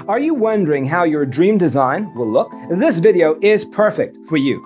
Are you wondering how your dream design will look? This video is perfect for you.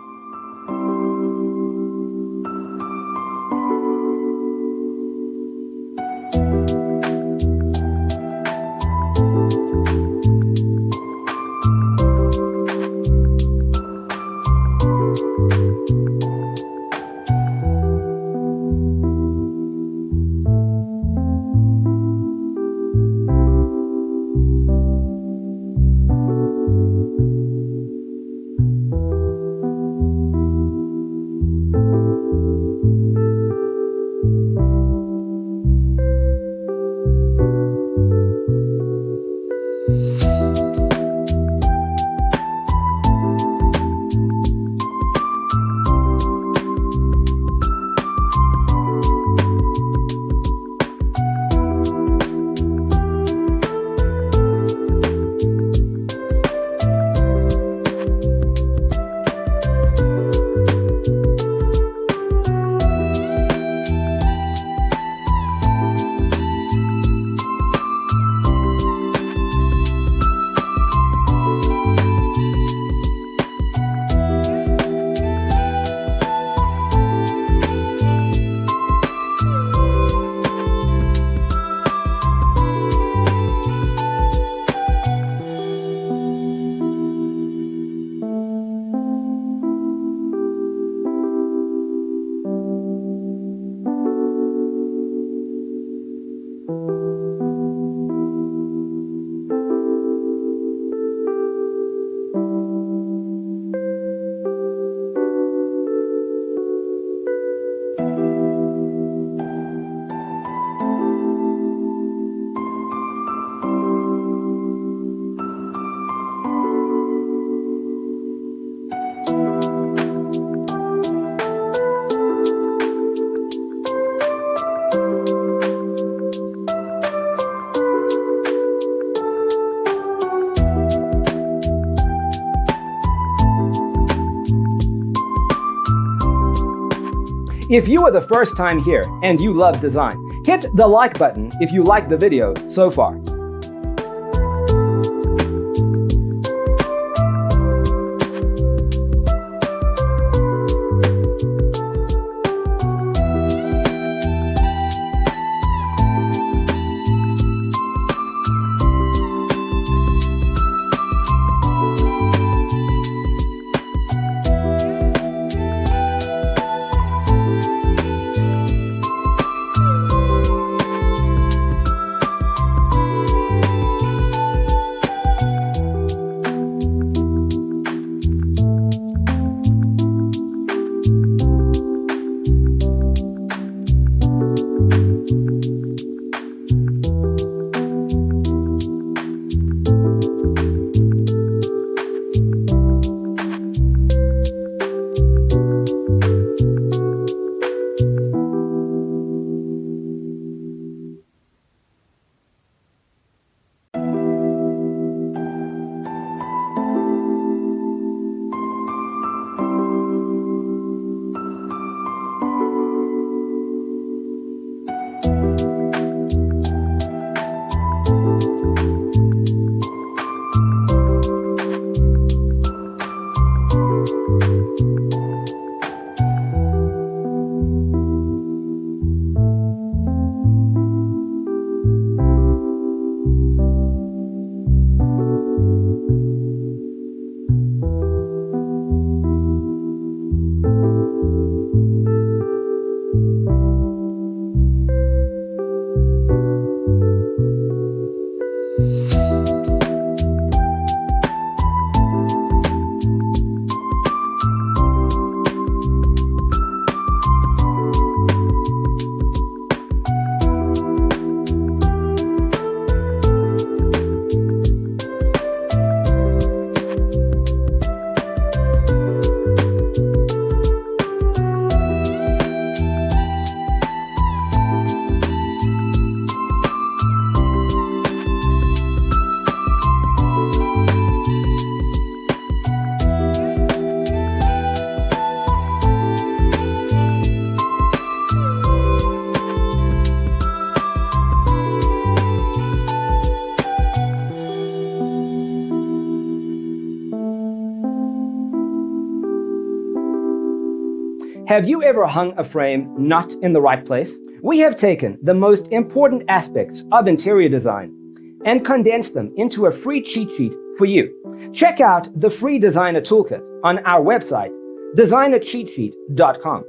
If you are the first time here and you love design, hit the like button if you like the video so far. Have you ever hung a frame not in the right place? We have taken the most important aspects of interior design and condensed them into a free cheat sheet for you. Check out the free designer toolkit on our website, designercheatsheet.com.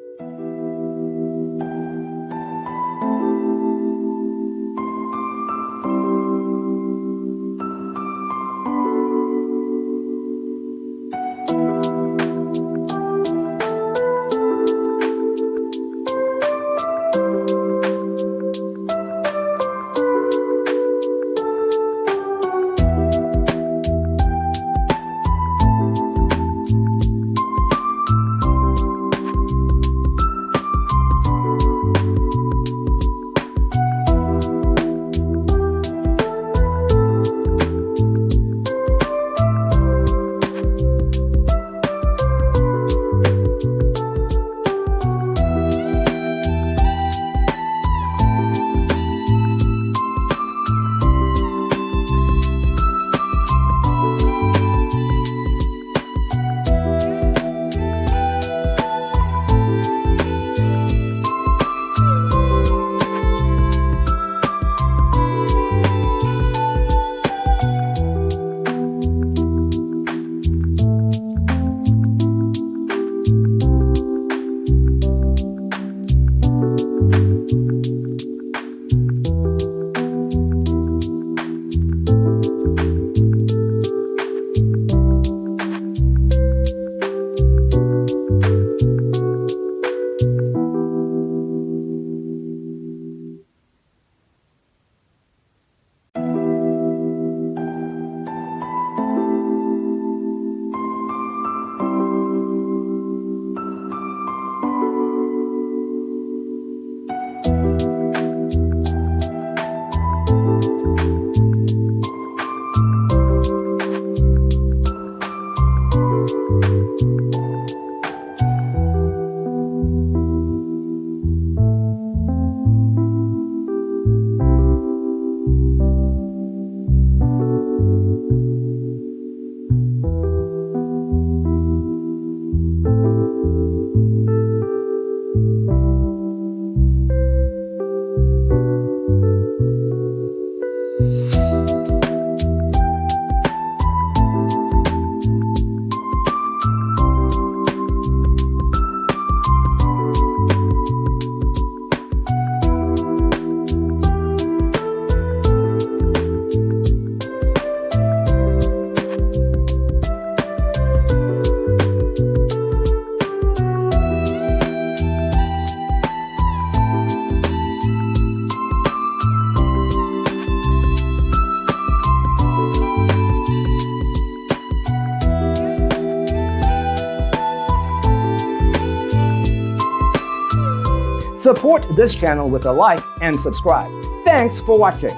Support this channel with a like and subscribe. Thanks for watching.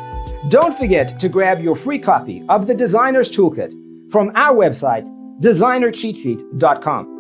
Don't forget to grab your free copy of the Designer's Toolkit from our website, designercheatsheet.com.